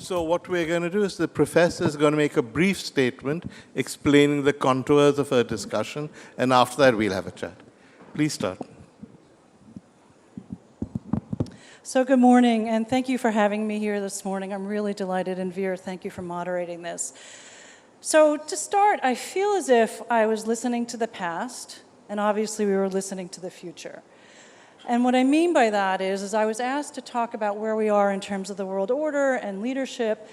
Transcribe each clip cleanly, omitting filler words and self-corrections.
So what we're going to do is the professor is going to make a brief statement explaining the contours of her discussion, and after that we'll have a chat. Please start. So good morning, and thank you for having me here this morning. I'm really delighted, and Veer, thank you for moderating this. So to start, I feel as if I was listening to the past, and obviously we were listening to the future. And what I mean by that is I was asked to talk about where we are in terms of the world order and leadership,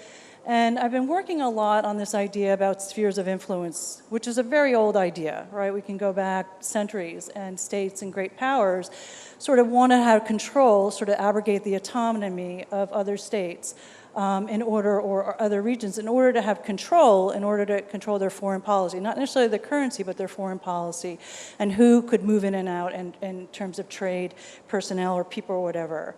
and I've been working a lot on this idea about spheres of influence, which is a very old idea, right? We can go back centuries, and states and great powers sort of want to have control, sort of abrogate the autonomy of other states or other regions in order to have control, in order to control their foreign policy. Not necessarily the currency, but their foreign policy, and who could move in and out in terms of trade, personnel, or people, or whatever.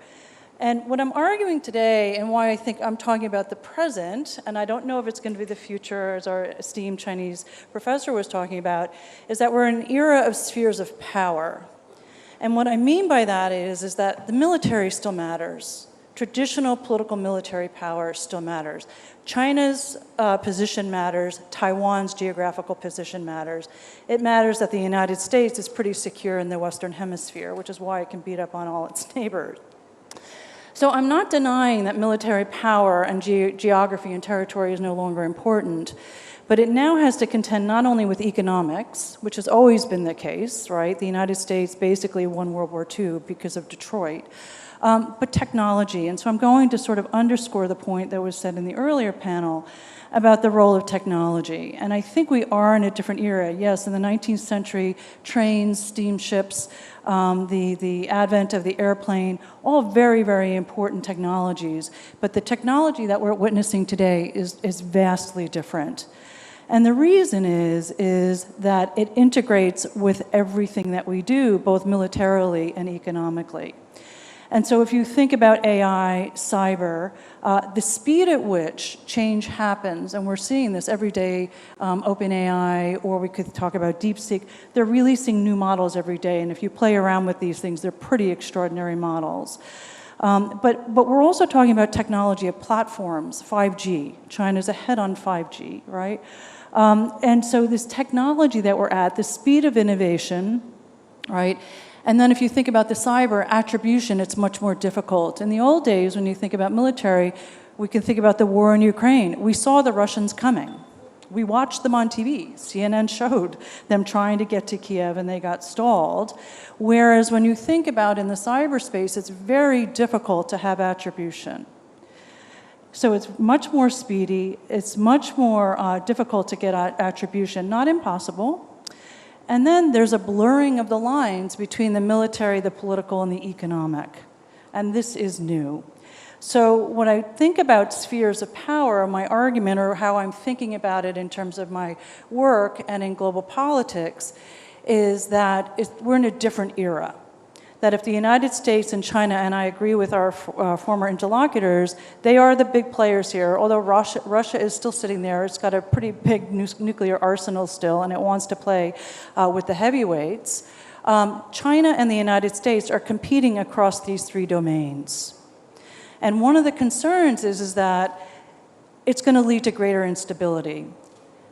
And what I'm arguing today, and why I think I'm talking about the present, and I don't know if it's going to be the future, as our esteemed Chinese professor was talking about, is that we're in an era of spheres of power. And what I mean by that is that the military still matters. Traditional political military power still matters. China's position matters. Taiwan's geographical position matters. It matters that the United States is pretty secure in the Western Hemisphere, which is why it can beat up on all its neighbors. So I'm not denying that military power and geography and territory is no longer important, but it now has to contend not only with economics, which has always been the case, right? The United States basically won World War II because of Detroit, but technology. And so I'm going to sort of underscore the point that was said in the earlier panel about the role of technology. And I think we are in a different era. Yes, in the 19th century, trains, steamships, the advent of the airplane, all very, very important technologies. But the technology that we're witnessing today is vastly different. And the reason is that it integrates with everything that we do, both militarily and economically. And so if you think about AI, cyber, the speed at which change happens, and we're seeing this every day, OpenAI, or we could talk about DeepSeek, they're releasing new models every day, and if you play around with these things, they're pretty extraordinary models. But we're also talking about technology of platforms, 5G. China's ahead on 5G, right? And so this technology that we're at, the speed of innovation, right? And then if you think about the cyber attribution, it's much more difficult. In the old days, when you think about military, we can think about the war in Ukraine. We saw the Russians coming. We watched them on TV. CNN showed them trying to get to Kiev, and they got stalled. Whereas when you think about in the cyberspace, it's very difficult to have attribution. So it's much more speedy. It's much more difficult to get attribution. Not impossible. And then there's a blurring of the lines between the military, the political, and the economic. And this is new. So when I think about spheres of power, my argument, or how I'm thinking about it in terms of my work and in global politics, is that we're in a different era. That if the United States and China, and I agree with our former interlocutors, they are the big players here, although Russia is still sitting there. It's got a pretty big nuclear arsenal still, and it wants to play with the heavyweights. China and the United States are competing across these three domains. And one of the concerns is that it's going to lead to greater instability.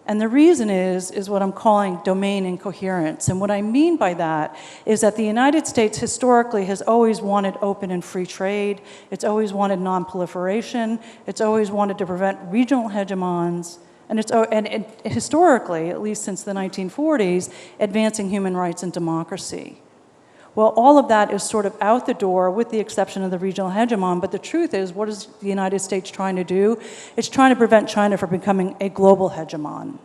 And the reason is what I'm calling domain incoherence. And what I mean by that is that the United States historically has always wanted open and free trade. It's always wanted non-proliferation. It's always wanted to prevent regional hegemons. And historically, at least since the 1940s, advancing human rights and democracy. Well, all of that is sort of out the door with the exception of the regional hegemon, but the truth is, what is the United States trying to do? It's trying to prevent China from becoming a global hegemon.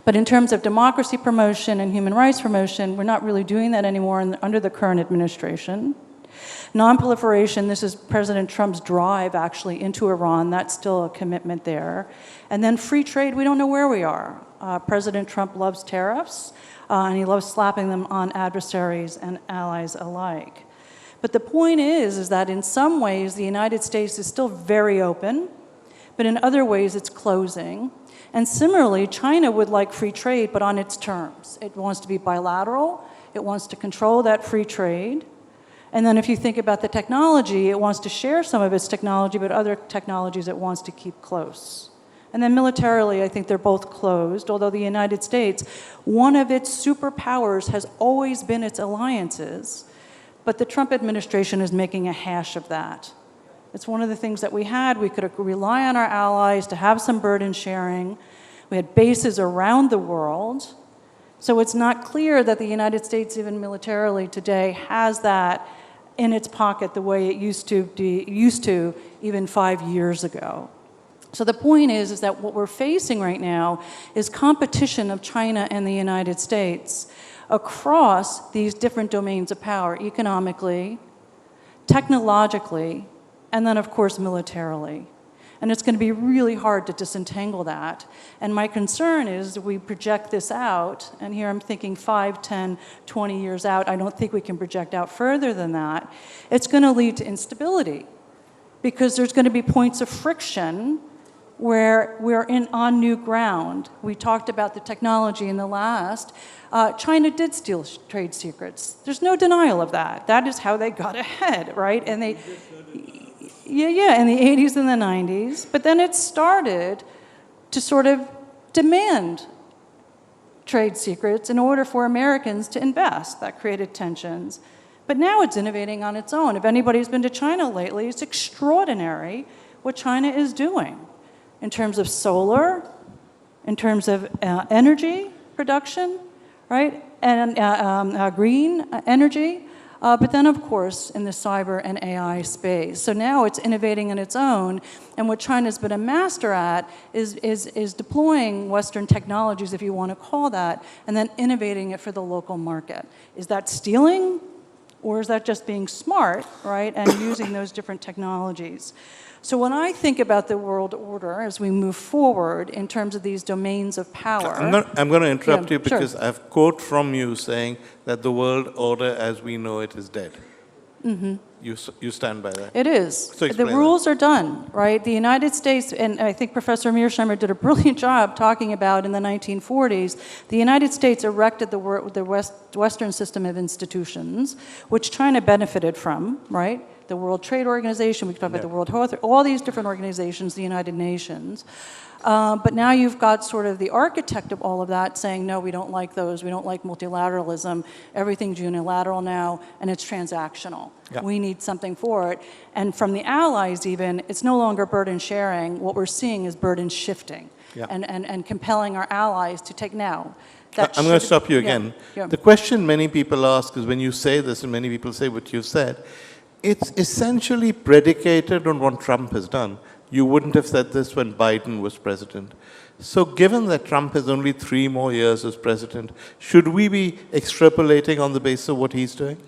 But in terms of democracy promotion and human rights promotion, we're not really doing that anymore under the current administration. Non-proliferation, this is President Trump's drive actually into Iran, that's still a commitment there. And then free trade, we don't know where we are. President Trump loves tariffs. And he loves slapping them on adversaries and allies alike. But the point is that in some ways, the United States is still very open, but in other ways, it's closing. And similarly, China would like free trade, but on its terms. It wants to be bilateral. It wants to control that free trade. And then if you think about the technology, it wants to share some of its technology, but other technologies it wants to keep close. And then militarily, I think they're both closed, although the United States, one of its superpowers has always been its alliances, but the Trump administration is making a hash of that. It's one of the things that we had. We could rely on our allies to have some burden sharing. We had bases around the world. So it's not clear that the United States, even militarily today, has that in its pocket the way it used to even 5 years ago. So the point is that what we're facing right now is competition of China and the United States across these different domains of power, economically, technologically, and then, of course, militarily. And it's going to be really hard to disentangle that. And my concern is that we project this out, and here I'm thinking 5, 10, 20 years out. I don't think we can project out further than that. It's going to lead to instability because there's going to be points of friction where we're on new ground. We talked about the technology in the last. China did steal trade secrets. There's no denial of that. That is how they got ahead, right? And they... Yeah, in the 80s and the 90s. But then it started to sort of demand trade secrets in order for Americans to invest. That created tensions. But now it's innovating on its own. If anybody's been to China lately, it's extraordinary what China is doing in terms of solar, in terms of energy production, right? And green energy. But then, of course, in the cyber and AI space. So now it's innovating on its own, and what China's been a master at is deploying Western technologies, if you want to call that, and then innovating it for the local market. Is that stealing, or is that just being smart, right, and using those different technologies? So when I think about the world order as we move forward in terms of these domains of power... I'm going to interrupt you because I have a quote from you saying that the world order as we know it is dead. Mm-hmm. You stand by that? It is. So the rules are done, right? The United States, and I think Professor Mearsheimer did a brilliant job talking about in the 1940s, the United States erected the Western system of institutions, which China benefited from, right? The World Trade Organization, we can talk about the World Health, all these different organizations, the United Nations. But now you've got sort of the architect of all of that saying, no, we don't like those, we don't like multilateralism, everything's unilateral now, and it's transactional. Yeah. We need something for it. And from the allies even, it's no longer burden sharing. What we're seeing is burden shifting and compelling our allies to take now. I'm going to stop you again. Yeah. The question many people ask is when you say this, and many people say what you've said, it's essentially predicated on what Trump has done. You wouldn't have said this when Biden was president. So given that Trump has only 3 more years as president, should we be extrapolating on the basis of what he's doing?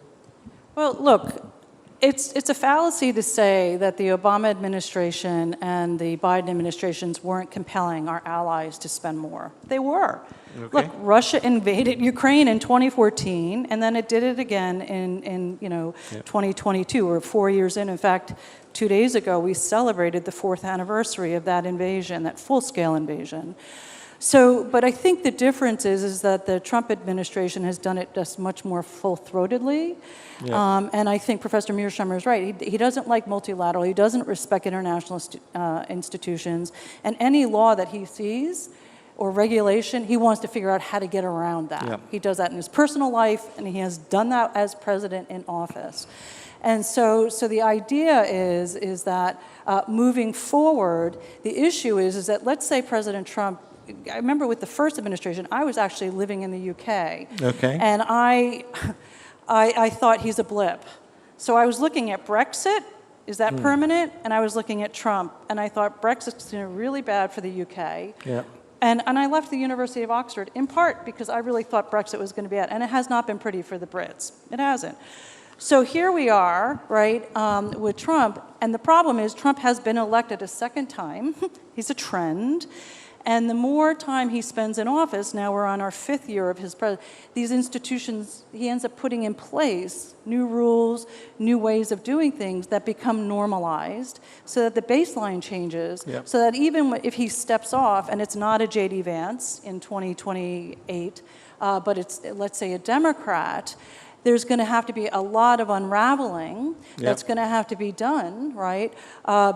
Well, look, it's a fallacy to say that the Obama administration and the Biden administrations weren't compelling our allies to spend more. They were. Okay. Look, Russia invaded Ukraine in 2014, and then it did it again in 2022. We're 4 years in. In fact, 2 days ago, we celebrated the 4th anniversary of that invasion, that full-scale invasion. So, but I think the difference is that the Trump administration has done it just much more full-throatedly. Yeah. And I think Professor Mearsheimer is right. He doesn't like multilateral. He doesn't respect international institutions. And any law that he sees or regulation, he wants to figure out how to get around that. Yeah. He does that in his personal life, and he has done that as president in office. And so the idea is that moving forward, the issue is that let's say President Trump, I remember with the first administration, I was actually living in the UK. Okay. And I thought he's a blip. So I was looking at Brexit, is that permanent? And I was looking at Trump, and I thought Brexit's really bad for the UK. Yeah. And I left the University of Oxford, in part because I really thought Brexit was going to be bad. And it has not been pretty for the Brits. It hasn't. So here we are, right, with Trump. And the problem is Trump has been elected a second time. He's a trend. And the more time he spends in office, now we're on our 5th year of his presidency, these institutions, he ends up putting in place new rules, new ways of doing things that become normalized so that the baseline changes, so that even if he steps off, and it's not a J.D. Vance in 2028, but it's, let's say, a Democrat, there's going to have to be a lot of unraveling that's going to have to be done, right,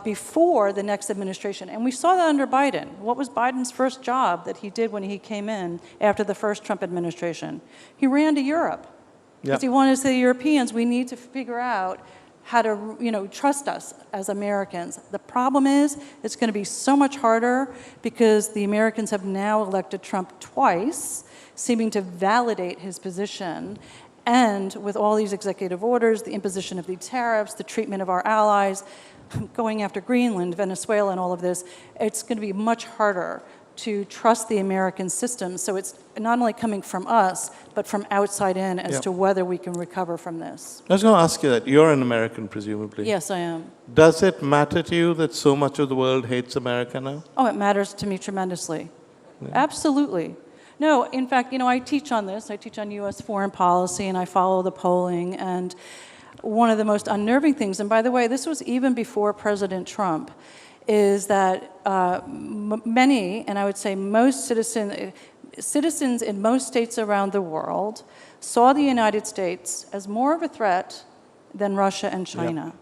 before the next administration. And we saw that under Biden. What was Biden's first job that he did when he came in after the first Trump administration? He ran to Europe because he wanted to say to the Europeans, we need to figure out how to, trust us as Americans. The problem is, it's going to be so much harder because the Americans have now elected Trump twice, seeming to validate his position. And with all these executive orders, the imposition of the tariffs, the treatment of our allies, going after Greenland, Venezuela, and all of this, it's going to be much harder to trust the American system. So it's not only coming from us, but from outside in as to whether we can recover from this. I was going to ask you that. You're an American, presumably. Yes, I am. Does it matter to you that so much of the world hates America now? Oh, it matters to me tremendously. Absolutely. No, in fact, I teach on this. I teach on U.S. foreign policy, and I follow the polling. And one of the most unnerving things, and by the way, this was even before President Trump, is that many, and I would say most citizens in most states around the world saw the United States as more of a threat than Russia and China.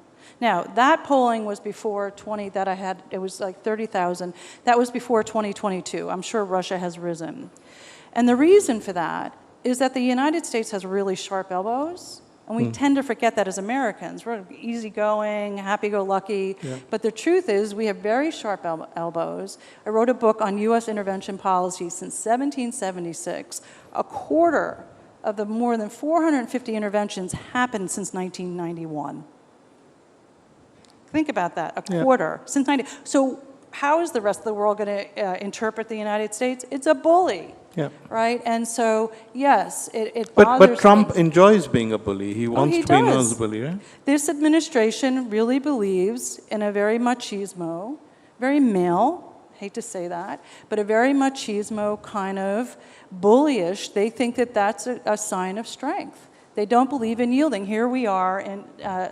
Now, that polling was before it was like 30,000. That was before 2022. I'm sure Russia has risen. And the reason for that is that the United States has really sharp elbows. And we tend to forget that as Americans. We're easygoing, happy-go-lucky. But the truth is we have very sharp elbows. I wrote a book on U.S. intervention policy since 1776. A quarter of the more than 450 interventions happened since 1991. Think about that, a quarter since 90. So how is the rest of the world going to interpret the United States? It's a bully. Right? And so, yes, it bothers But Trump me. enjoys being a bully. He wants to be known as a bully, right? This administration really believes in a very machismo, very male, hate to say that, but a very machismo kind of bullyish. They think that that's a sign of strength. They don't believe in yielding. Here we are in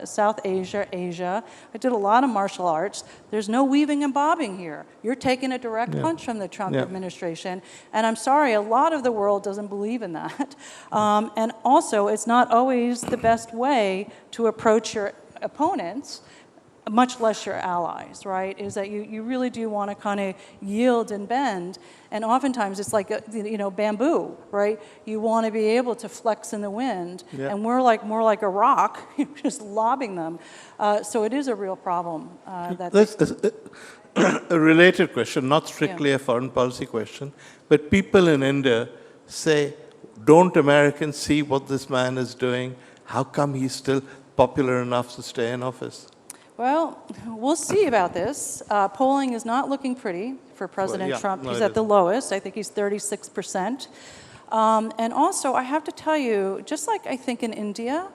South Asia, Asia. I did a lot of martial arts. There's no weaving and bobbing here. You're taking a direct punch from the Trump administration. And I'm sorry, a lot of the world doesn't believe in that. And also, it's not always the best way to approach your opponents, much less your allies, right? Is that you really do want to kind of yield and bend. And oftentimes it's like, bamboo, right? You want to be able to flex in the wind. And we're more like a rock, just lobbing them. So it is a real problem. A related question, not strictly a foreign policy question, but people in India say, don't Americans see what this man is doing? How come he's still popular enough to stay in office? Well, we'll see about this. Polling is not looking pretty for President Trump. He's at the lowest. I think he's 36%. And also, I have to tell you, just like I think in India,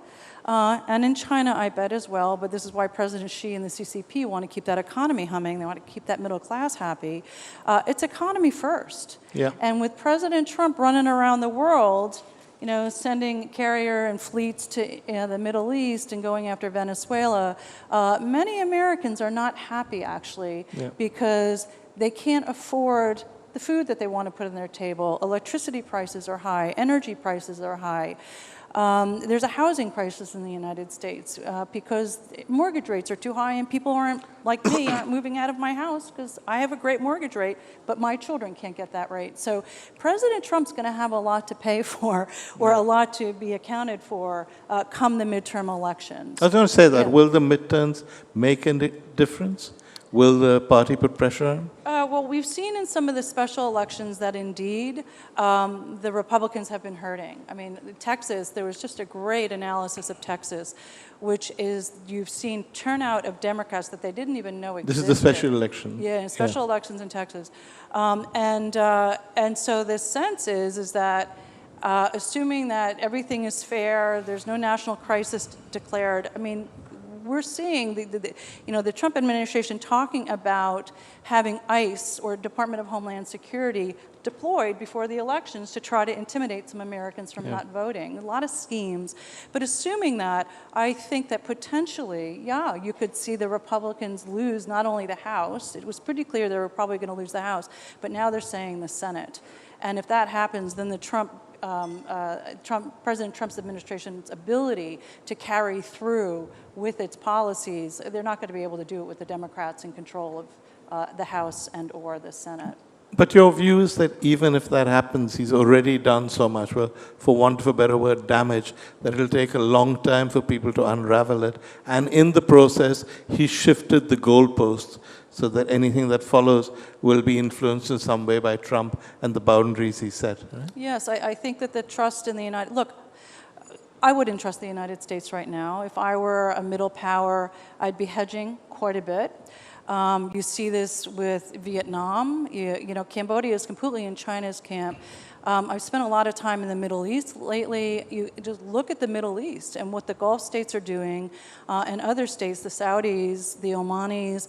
and in China, I bet as well, but this is why President Xi and the CCP want to keep that economy humming. They want to keep that middle class happy. It's economy first. And with President Trump running around the world, sending carrier and fleets to the Middle East and going after Venezuela, many Americans are not happy, actually, because they can't afford the food that they want to put on their table. Electricity prices are high. Energy prices are high. There's a housing crisis in the United States because mortgage rates are too high and people aren't, like me, aren't moving out of my house because I have a great mortgage rate, but my children can't get that rate. So President Trump's going to have a lot to pay for or a lot to be accounted for come the midterm elections. I was going to say that. Will the midterms make a difference? Will the party put pressure on him? Well, we've seen in some of the special elections that indeed the Republicans have been hurting. I mean, Texas, there was just a great analysis of Texas, which is you've seen turnout of Democrats that they didn't even know existed. This is the special election. Yeah, special elections in Texas. And so the sense is that assuming that everything is fair, there's no national crisis declared, I mean, we're seeing the Trump administration talking about having ICE or Department of Homeland Security deployed before the elections to try to intimidate some Americans from not voting. A lot of schemes. But assuming that, I think that potentially, you could see the Republicans lose not only the House, it was pretty clear they were probably going to lose the House, but now they're saying the Senate. And if that happens, then the Trump President Trump's administration's ability to carry through with its policies, they're not going to be able to do it with the Democrats in control of the House and or the Senate. But your view is that even if that happens, he's already done so much, well, for want of a better word, damage, that it'll take a long time for people to unravel it. And in the process, he shifted the goalposts so that anything that follows will be influenced in some way by Trump and the boundaries he set. Right? Yes, I think that the trust in the United... Look, I wouldn't trust the United States right now. If I were a middle power, I'd be hedging quite a bit. You see this with Vietnam. You know, Cambodia is completely in China's camp. I've spent a lot of time in the Middle East lately. You just look at the Middle East and what the Gulf states are doing, and other states, the Saudis, the Omanis,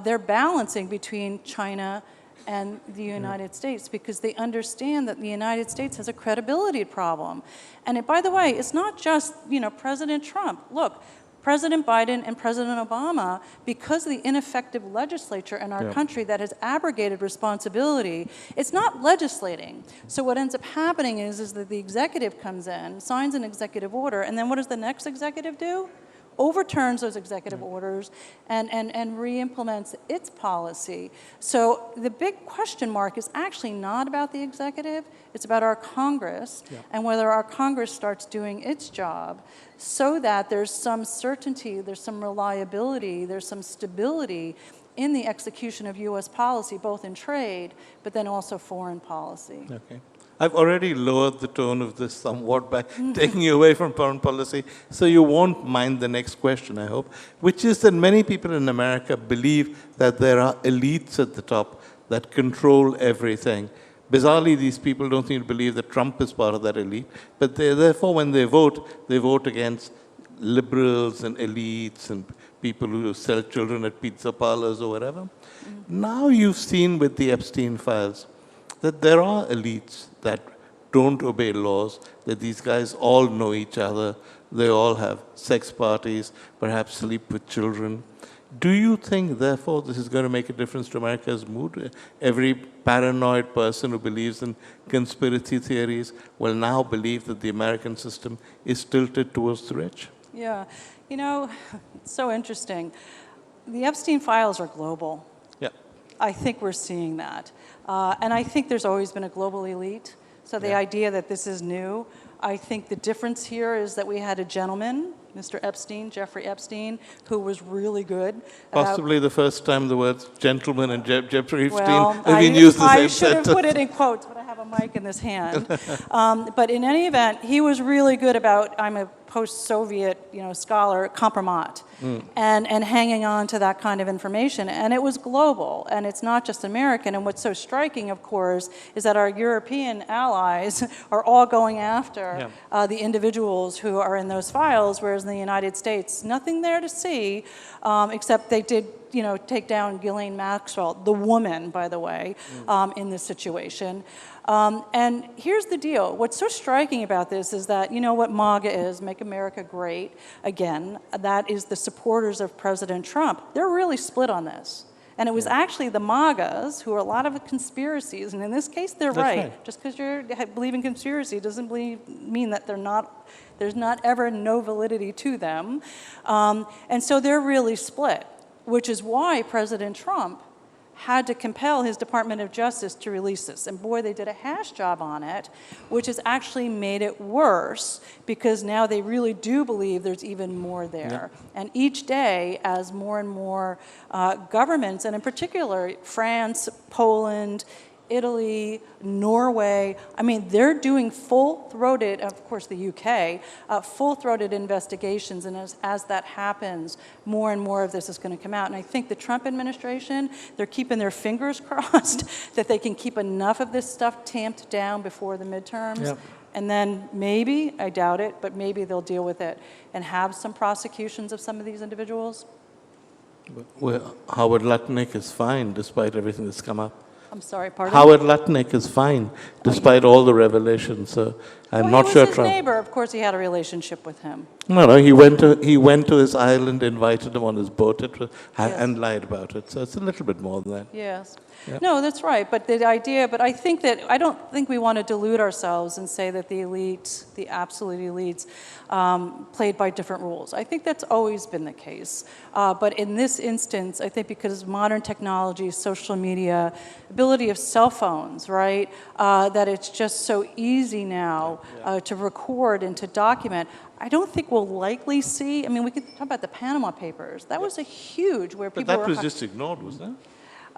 they're balancing between China and the United States because they understand that the United States has a credibility problem. And by the way, it's not just, you know, President Trump. Look, President Biden and President Obama, because of the ineffective legislature in our country that has abrogated responsibility, it's not legislating. So what ends up happening is that the executive comes in, signs an executive order, and then what does the next executive do? Overturns those executive orders and re-implements its policy. So the big question mark is actually not about the executive, it's about our Congress and whether our Congress starts doing its job so that there's some certainty, there's some reliability, there's some stability in the execution of U.S. policy, both in trade, but then also foreign policy. Okay. I've already lowered the tone of this somewhat by taking you away from foreign policy, so you won't mind the next question, I hope, which is that many people in America believe that there are elites at the top that control everything. Bizarrely, these people don't seem to believe that Trump is part of that elite, but therefore when they vote against liberals and elites and people who sell children at pizza parlors or whatever. Now you've seen with the Epstein files that there are elites that don't obey laws, that these guys all know each other, they all have sex parties, perhaps sleep with children. Do you think, therefore, this is going to make a difference to America's mood? Every paranoid person who believes in conspiracy theories will now believe that the American system is tilted towards the rich? Yeah, you know, it's so interesting. The Epstein files are global. Yeah. I think we're seeing that. And I think there's always been a global elite. So the idea that this is new, I think the difference here is that we had a gentleman, Mr. Epstein, Jeffrey Epstein, who was really good. Possibly the first time the words gentleman and Jeffrey Epstein have I been used the same I should sentence. have put it in quotes, but I have a mic in this hand. But in any event, he was really good about, I'm a post-Soviet, scholar, compromat, and hanging on to that kind of information. And it was global, and it's not just American. And what's so striking, of course, is that our European allies are all going after the individuals who are in those files, whereas in the United States, nothing there to see, except they did take down Ghislaine Maxwell, the woman, by the way, in this situation. And here's the deal. What's so striking about this is that, what MAGA is, Make America Great Again, that is the supporters of President Trump. They're really split on this. And it was actually the MAGAs, who are a lot of conspiracies, and in this case, they're right. Just because you believe in conspiracy doesn't mean that there's not ever no validity to them. And so they're really split, which is why President Trump had to compel his Department of Justice to release this. And boy, they did a hash job on it, which has actually made it worse because now they really do believe there's even more there. And each day, as more and more governments, and in particular France, Poland, Italy, Norway, they're doing full-throated, of course the UK, full-throated investigations, and as that happens, more and more of this is going to come out. And I think the Trump administration, they're keeping their fingers crossed that they can keep enough of this stuff tamped down before the midterms. And then maybe, I doubt it, but maybe they'll deal with it and have some prosecutions of some of these individuals. Well, Howard Lutnick is fine despite everything that's come up. I'm sorry, pardon? Howard Lutnick is fine, despite all the revelations. So I'm Well, not he sure was his Trump. neighbor. Of course, he had a relationship with him. No, he went to his island, invited him on his boat, Yes. and lied about it. So it's a little bit more than that. Yes. Yeah. No, that's right. But the idea, but I don't think we want to delude ourselves and say that the elites, the absolute elites, played by different rules. I think that's always been the case. But in this instance, I think because of modern technology, social media, ability of cell phones, right, that it's just so easy now to record and to document. I don't think we'll likely see, I mean, we could talk about the Panama Papers. That was a huge, where people But that were... was just ignored, wasn't it?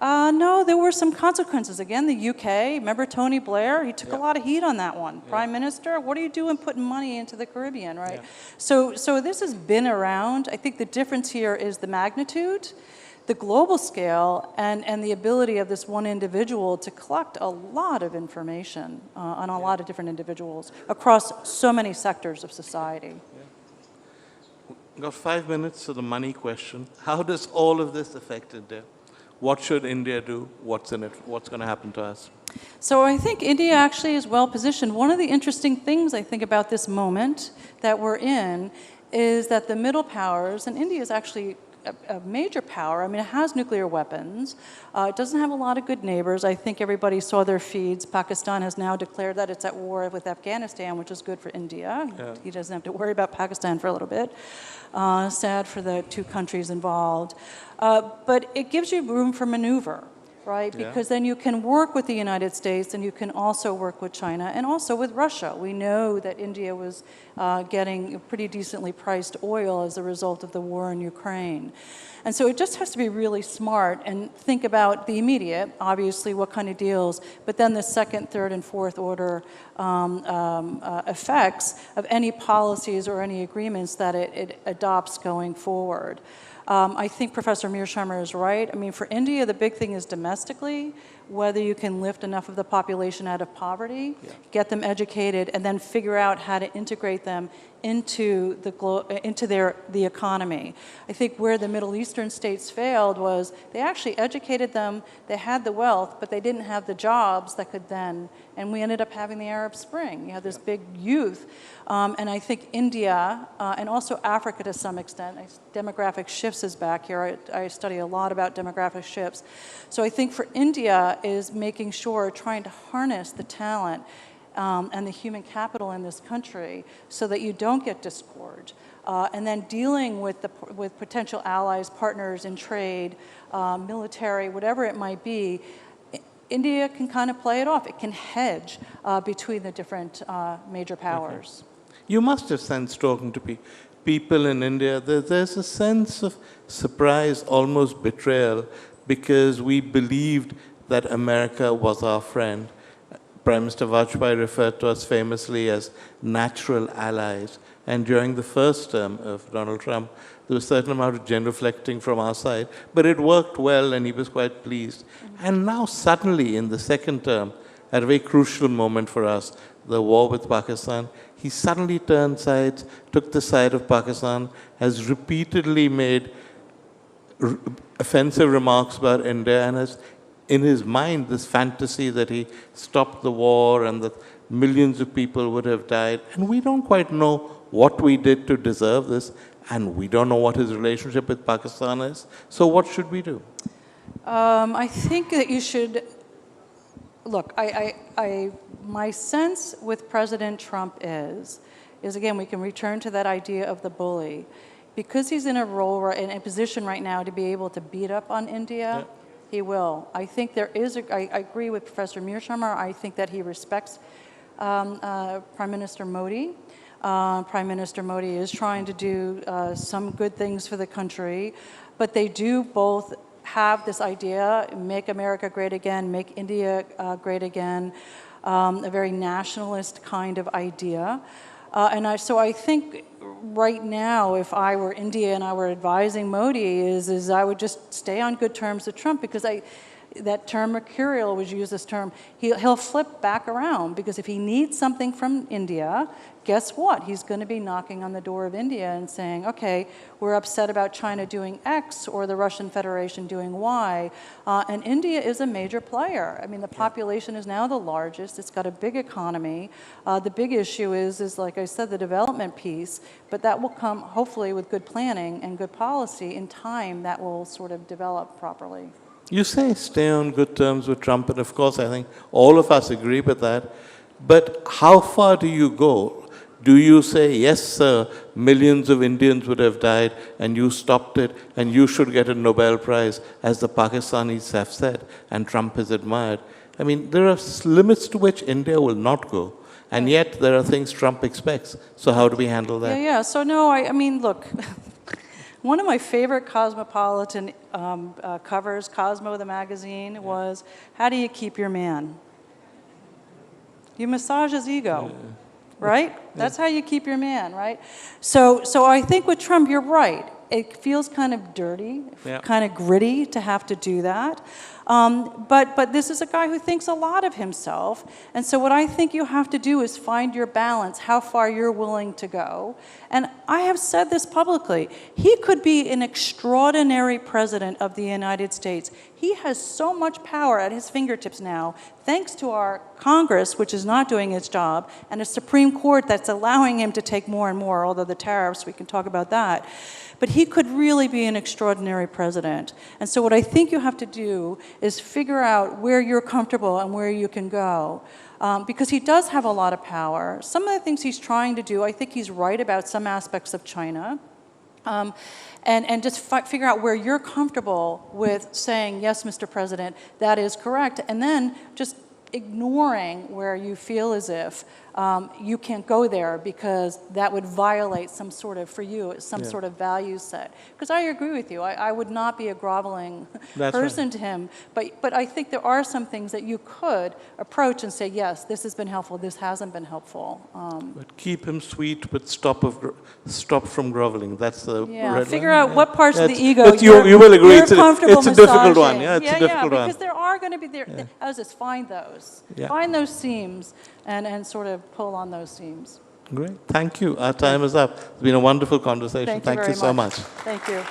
No, there were some consequences. Again, the UK, remember Tony Blair? He took a lot of heat on that one. Prime Minister, what are you doing putting money into the Caribbean, right? So this has been around. I think the difference here is the magnitude, the global scale, and the ability of this one individual to collect a lot of information on a lot of different individuals across so many sectors of society. We've got 5 minutes to the money question. How does all of this affect India? What should India do? What's in it? What's going to happen to us? So I think India actually is well positioned. One of the interesting things I think about this moment that we're in is that the middle powers, and India is actually a major power. I mean, it has nuclear weapons. It doesn't have a lot of good neighbors. I think everybody saw their feeds. Pakistan has now declared that it's at war with Afghanistan, which is good for India. Yeah. He doesn't have to worry about Pakistan for a little bit. Sad for the two countries involved. But it gives you room for maneuver, right? Because then you can work with the United States, and you can also work with China and also with Russia. We know that India was getting pretty decently priced oil as a result of the war in Ukraine. And so it just has to be really smart and think about the immediate, obviously, what kind of deals, but then the second, third, and fourth order effects of any policies or any agreements that it adopts going forward. I think Professor Mearsheimer is right. I mean, for India, the big thing is domestically, whether you can lift enough of the population out of poverty, get them educated, and then figure out how to integrate them into the economy. I think where the Middle Eastern states failed was they actually educated them, they had the wealth, but they didn't have the jobs that could then, and we ended up having the Arab Spring. You had this big youth, and I think India, and also Africa to some extent, demographic shifts is back here. I study a lot about demographic shifts. So I think for India is making sure, trying to harness the talent and the human capital in this country so that you don't get discord. And then dealing with potential allies, partners in trade, military, whatever it might be, India can kind of play it off. It can hedge between the different major powers. You must have sensed, talking to people in India, that there's a sense of surprise, almost betrayal, because we believed that America was our friend. Prime Minister Vajpayee referred to us famously as natural allies. And during the first term of Donald Trump, there was a certain amount of genuflecting from our side, but it worked well and he was quite pleased. And now suddenly in the second term, at a very crucial moment for us, the war with Pakistan, he suddenly turned sides, took the side of Pakistan, has repeatedly made offensive remarks about India, and has in his mind this fantasy that he stopped the war and that millions of people would have died. And we don't quite know what we did to deserve this, and we don't know what his relationship with Pakistan is. So what should we do? I think that you should, look, my sense with President Trump is again, we can return to that idea of the bully. Because he's in a role, in a position right now to be able to beat up on India, he will. I think there is, I agree with Professor Mearsheimer. I think that he respects Prime Minister Modi. Prime Minister Modi is trying to do some good things for the country, but they do both have this idea, make America great again, make India great again, a very nationalist kind of idea. So I think right now, if I were India and I were advising Modi, is I would just stay on good terms with Trump, because That term mercurial was used, this term. He'll flip back around, because if he needs something from India, guess what? He's going to be knocking on the door of India and saying, okay, we're upset about China doing X or the Russian Federation doing Y. And India is a major player. I mean, the population is now the largest. It's got a big economy. The big issue is, like I said, the development piece, but that will come hopefully with good planning and good policy. In time, that will sort of develop properly. You say stay on good terms with Trump, and of course I think all of us agree with that. But how far do you go? Do you say, yes, sir, millions of Indians would have died, and you stopped it, and you should get a Nobel Prize, as the Pakistanis have said, and Trump has admired? I mean, there are limits to which India will not go, and yet there are things Trump expects. So how do we handle that? Yeah. So no, I mean, look. One of my favorite Cosmopolitan covers, Cosmo the magazine, was, how do you keep your man? You massage his ego, right? That's how you keep your man, right? So I think with Trump, you're right. It feels kind of dirty, kind of gritty to have to do that. But this is a guy who thinks a lot of himself. And so what I think you have to do is find your balance, how far you're willing to go. And I have said this publicly. He could be an extraordinary president of the United States. He has so much power at his fingertips now, thanks to our Congress, which is not doing its job, and a Supreme Court that's allowing him to take more and more, although the tariffs, we can talk about that. But he could really be an extraordinary president. And so what I think you have to do is figure out where you're comfortable and where you can go. Because he does have a lot of power. Some of the things he's trying to do, I think he's right about some aspects of China. And just figure out where you're comfortable with saying, yes, Mr. President, that is correct. And then just ignoring where you feel as if you can't go there because that would violate some sort of, for you, some sort of value set. Because I agree with you. I would not be a groveling person to him. But I think there are some things that you could approach and say, yes, this has been helpful, this hasn't been helpful. But keep him sweet, but stop from groveling. That's the red figure line. out what parts of the ego you will agree. It's a difficult massaging. one. Yeah, it's a difficult one. Because there are going to be, I was just find those. Find those seams and sort of pull on those seams. Great. Thank you. Our time is up. It's been a wonderful conversation. Thank you so much. Thank you.